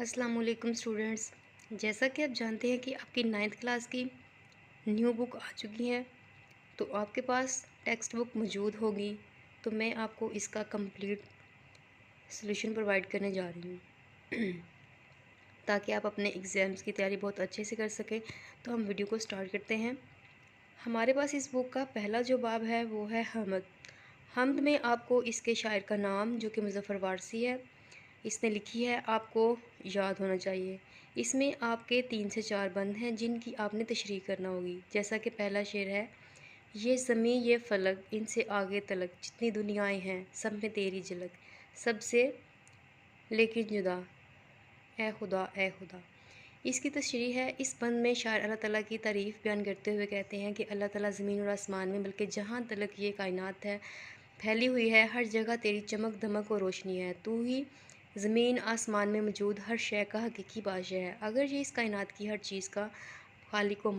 अस्सलाम वालेकुम स्टूडेंट्स। जैसा कि आप जानते हैं कि आपकी 9th क्लास की न्यू बुक आ चुकी है, तो आपके पास टेक्स्ट बुक मौजूद होगी। तो मैं आपको इसका कंप्लीट सॉल्यूशन प्रोवाइड करने जा रही हूँ ताकि आप अपने एग्ज़ाम्स की तैयारी बहुत अच्छे से कर सकें। तो हम वीडियो को स्टार्ट करते हैं। हमारे पास इस बुक का पहला जो बाब है वो है हमद। हमद में आपको इसके शायर का नाम जो कि मुज़फ़्फ़र वारसी है, इसने लिखी है, आपको याद होना चाहिए। इसमें आपके 3 से 4 बंद हैं जिनकी आपने तशरीह करना होगी। जैसा कि पहला शेर है, ये ज़मीं ये फ़लक इनसे आगे तलक, जितनी दुनियाएं हैं सब में तेरी झलक, सबसे लेकिन जुदा, ए खुदा ए खुदा। इसकी तशरीह है, इस बंद में शायर अल्लाह ताला की तारीफ़ बयान करते हुए कहते हैं कि अल्लाह ताला ज़मीन और आसमान में बल्कि जहाँ तलक ये कायनात है फैली हुई है, हर जगह तेरी चमक दमक और रोशनी है। तू ही ज़मीन आसमान में मौजूद हर शय का हकीकी बादशाह है। अगर ये इस कायनात की हर चीज़ का खालिक व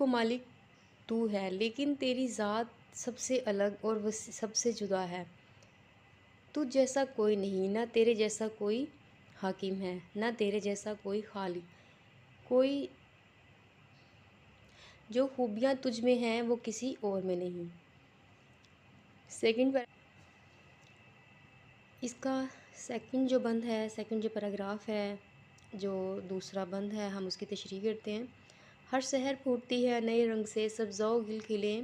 मालिक तू है, लेकिन तेरी ज़ात सबसे अलग और सबसे जुदा है। तुझ जैसा कोई नहीं, ना तेरे जैसा कोई हाकिम है, ना तेरे जैसा कोई खालिक। कोई जो खूबियाँ तुझ में हैं वो किसी और में नहीं। इसका सेकंड जो बंद है, सेकंड जो पैराग्राफ है, जो दूसरा बंद है, हम उसकी तशरीह करते हैं। हर सहर फूटती है नए रंग से, सब्ज़ाओ गिल खिले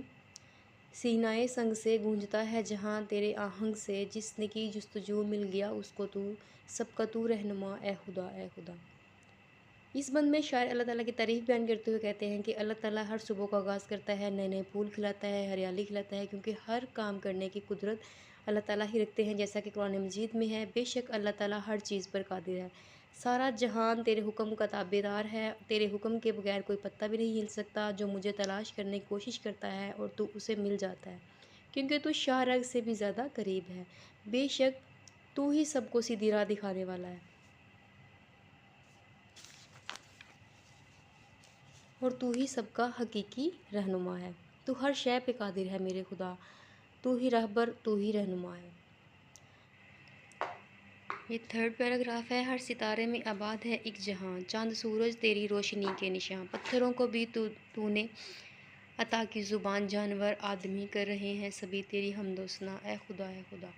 सीनाए संग से, गूंजता है जहाँ तेरे आहंग से, जिसने की जुस्तजू मिल गया उसको तू, सबका तू रहनुमा ए खुदा ए खुदा। इस बंद में शायर अल्लाह ताला की तारीफ़ बयान करते हुए कहते हैं कि अल्लाह ताला हर सुबह का आगाज़ करता है, नए नए फूल खिलाता है, हरियाली खिलाता है, क्योंकि हर काम करने की कुदरत अल्लाह ताला ही रखते हैं। जैसा कि कुरान मजीद में है, बेशक अल्लाह ताला हर चीज़ पर कादिर है, सारा जहान तेरे हुक्म का ताबेदार है, तेरे हुक्म के बगैर कोई पत्ता भी नहीं हिल सकता। जो मुझे तलाश करने की कोशिश करता है और तू उसे मिल जाता है, क्योंकि तू शाहरग से भी ज़्यादा करीब है। बेशक तू ही सबको सीधी राह दिखाने वाला है और तू ही सबका हकीकी रहनुमा है। तू हर शय पे कादिर है मेरे खुदा, तू ही रहबर, तू ही रहनुमा है। ये थर्ड पैराग्राफ है, हर सितारे में आबाद है एक जहां, चांद सूरज तेरी रोशनी के निशान, पत्थरों को भी तूने अता की ज़ुबान, जानवर आदमी कर रहे हैं सभी तेरी हमदो सना, ए खुदा ए खुदा।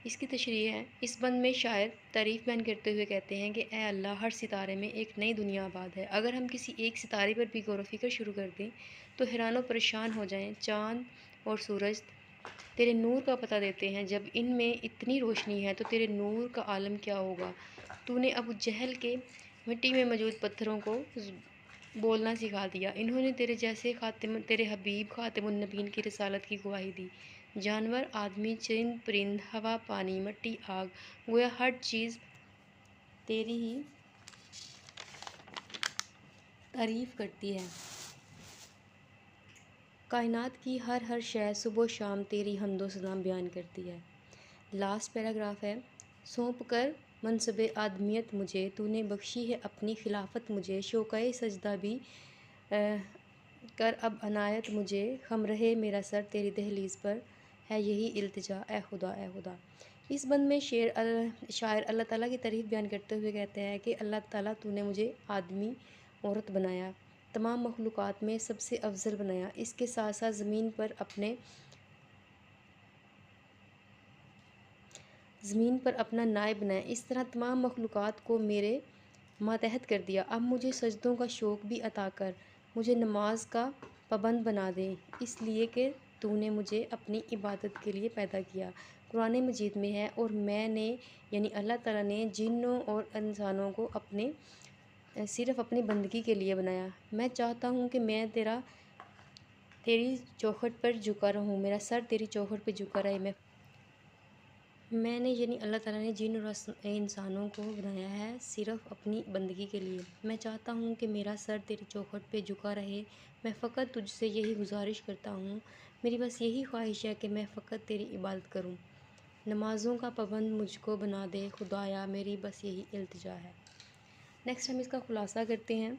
इसकी तशरीह है, इस बंद में शायर तारीफ़ बयान करते हुए कहते हैं कि ए अल्लाह, हर सितारे में एक नई दुनिया आबाद है। अगर हम किसी एक सितारे पर भी गौर व फिक्र शुरू कर दें तो हैरान व परेशान हो जाएं। चाँद और सूरज तेरे नूर का पता देते हैं, जब इनमें इतनी रोशनी है तो तेरे नूर का आलम क्या होगा। तूने अबू जहल के मिट्टी में मौजूद पत्थरों को बोलना सिखा दिया। इन्होंने तेरे जैसे तेरे हबीब खातिमुन नबीन की रिसालत की गवाही दी। जानवर, आदमी, चरिंद परिंद, हवा, पानी, मिट्टी, आग, गोया हर चीज़ तेरी ही तारीफ़ करती है। कायनात की हर शय सुबह शाम तेरी हम्दो सना बयान करती है। लास्ट पैराग्राफ है, सौंप कर मनसब आदमियत मुझे, तूने बख्शी है अपनी खिलाफत मुझे, शौक़ए सजदा भी कर अब अनायत मुझे, खम रहे मेरा सर तेरी दहलीज़ पर, है यही इल्तिजा ए खुदा ए खुदा। इस बंद में शायर अल्लाह ताला की तारीफ़ बयान करते हुए कहते हैं कि अल्लाह ताला तूने मुझे आदमी औरत बनाया, तमाम मखलूक़ात में सबसे अफजल बनाया। इसके साथ साथ ज़मीन पर अपना नायब बनाया। इस तरह तमाम मखलूक़ात को मेरे मातहत कर दिया। अब मुझे सजदों का शौक़ भी अता कर, मुझे नमाज का पाबंद बना दे, इसलिए कि तूने मुझे अपनी इबादत के लिए पैदा किया। कुरान मजीद में है, और मैंने यानी अल्लाह ताला ने जिन्नों और इंसानों को सिर्फ़ अपनी बंदगी के लिए बनाया। मैं चाहता हूँ कि मैं तेरी चौखट पर झुका रहूँ, मेरा सर तेरी चौखट पर झुका रहे। मैंने यानी अल्लाह ताला ने जिन और इंसानों को बनाया है सिर्फ़ अपनी बंदगी के लिए। मैं चाहता हूँ कि मेरा सर तेरी चौखट पे झुका रहे। मैं फ़कत तुझसे यही गुजारिश करता हूँ, मेरी बस यही ख्वाहिश है कि मैं फ़कत तेरी इबादत करूँ। नमाज़ों का पाबंद मुझको बना दे खुदाया, मेरी बस यही इल्तिजा है। नेक्स्ट हम इसका ख़ुलासा करते हैं।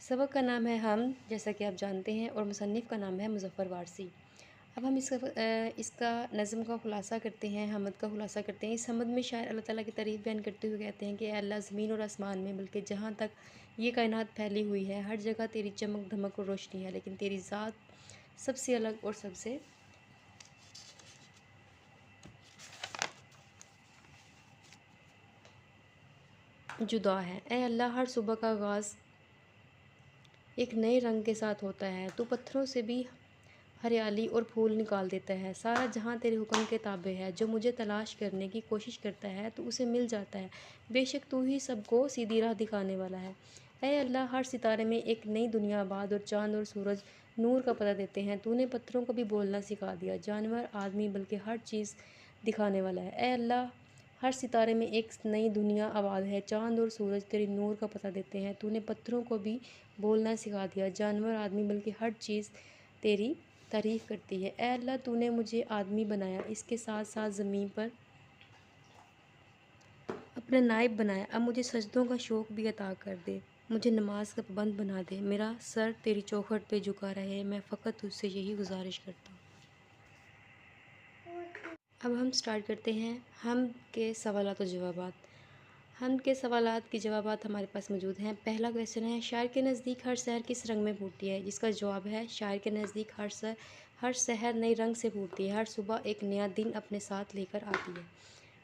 सबक का नाम है हम, जैसा कि आप जानते हैं, और मुसन्निफ़ का नाम है मुज़फ़्फ़र वारसी। اب ہم اس کا نظم کا خلاصہ کرتے ہیں، حمد کا خلاصہ کرتے ہیں۔ اس حمد میں شاعر اللہ تعالیٰ کی تعریف بیان کرتے ہوئے کہتے ہیں کہ اے اللہ، زمین اور آسمان میں بلکہ جہاں تک یہ کائنات پھیلی ہوئی ہے، ہر جگہ تیری چمک دھمک اور روشنی ہے، لیکن تیری ذات سب سے الگ اور سب سے جدا ہے۔ اے اللہ، ہر صبح کا آغاز ایک نئے رنگ کے ساتھ ہوتا ہے، تو پتھروں سے بھی ہریالی اور پھول نکال دیتا ہے۔ سارا جہاں تیرے حکم کے تابع ہے، جو مجھے تلاش کرنے کی کوشش کرتا ہے تو اسے مل جاتا ہے، بے شک تو ہی سب کو سیدھی راہ دکھانے والا ہے۔ اے اللہ، ہر ستارے میں ایک نئی دنیا آباد اور چاند اور سورج نور کا پتہ دیتے ہیں۔ تو نے پتھروں کو بھی بولنا سکھا دیا، جانور، آدمی، بلکہ ہر چیز دکھانے والا ہے۔ اے اللہ، ہر ستارے میں ایک نئی دنیا آباد ہے، چاند اور سورج تیرے نور کا پتہ دیتے ہیں۔ تو نے پتھروں کو بھی بولنا سکھا دیا، جانور، آدمی، بلکہ ہر چیز تیری تعریف کرتی ہے۔ اے اللہ، تو نے مجھے آدمی بنایا، اس کے ساتھ ساتھ زمین پر اپنا نائب بنایا۔ اب مجھے سجدوں کا شوق بھی عطا کر دے، مجھے نماز کا پابند بنا دے، میرا سر تیری چوکھٹ پہ جھکا رہے، میں فقط تجھ سے یہی گزارش کرتا ہوں۔ اب ہم سٹارٹ کرتے ہیں حمد کے سوالات و جوابات۔ حمد کے سوالات کے جوابات ہمارے پاس موجود ہیں۔ پہلا کویشچن ہے، شاعر کے نزدیک ہر سحر کس رنگ میں پھوٹتی ہے؟ جس کا جواب ہے، شاعر کے نزدیک ہر سحر نئے رنگ سے پھوٹتی ہے، ہر صبح ایک نیا دن اپنے ساتھ لے کر آتی ہے۔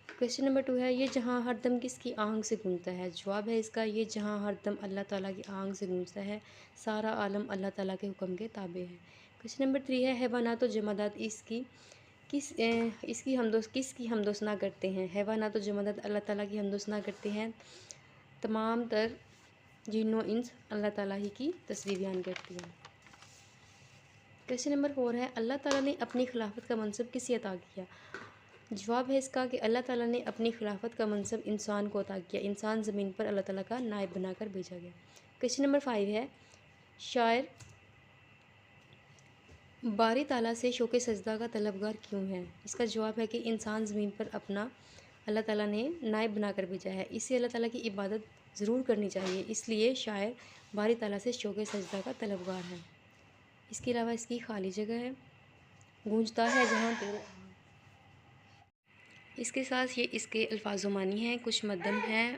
کویشچن نمبر 2 ہے، یہ جہاں ہر دم کس کی آنکھ سے گونجتا ہے؟ جواب ہے اس کا، یہ جہاں ہر دم اللہ تعالیٰ کی آنکھ سے گونجتا ہے، سارا عالم اللہ تعالیٰ کے حکم کے تابع ہے۔ کویشچن نمبر 3 ہے، حیوانات و جمادات کس کی حمد و ثنا کرتے ہیں؟ حیوانات و جمادات اللہ تعالیٰ کی حمد و ثنا کرتے ہیں، تمام تر جن و انس اللہ تعالیٰ ہی کی تسبیح بیان کرتی ہیں۔ کویشچن نمبر 4 ہے، اللہ تعالیٰ نے اپنی خلافت کا منصب کسے عطا کیا؟ جواب ہے اس کا کہ اللہ تعالیٰ نے اپنی خلافت کا منصب انسان کو عطا کیا، انسان زمین پر اللہ تعالیٰ کا نائب بنا کر بھیجا گیا۔ کویشچن نمبر 5 ہے، شاعر باری تعالیٰ سے شوق سجدہ کا طلبگار کیوں ہے؟ اس کا جواب ہے کہ انسان زمین پر اپنا اللہ تعالیٰ نے نائب بنا کر بھیجا ہے، اسے اللہ تعالیٰ کی عبادت ضرور کرنی چاہیے، اس لیے شاعر باری تعالیٰ سے شوق سجدہ کا طلبگار ہے۔ اس کے علاوہ اس کی خالی جگہ ہے، گونجتا ہے جہاں تیرے۔ اس کے ساتھ یہ اس کے الفاظ و معنی ہیں، کچھ مدم ہیں،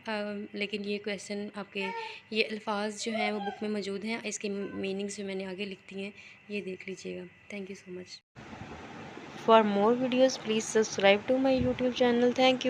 لیکن یہ کویشچن آپ کے یہ الفاظ جو ہیں وہ بک میں موجود ہیں، اس کے میننگز جو میں نے آگے لکھ دی ہیں، یہ دیکھ لیجیے گا۔ Thank you so much. For more videos please subscribe to my YouTube channel. Thank you.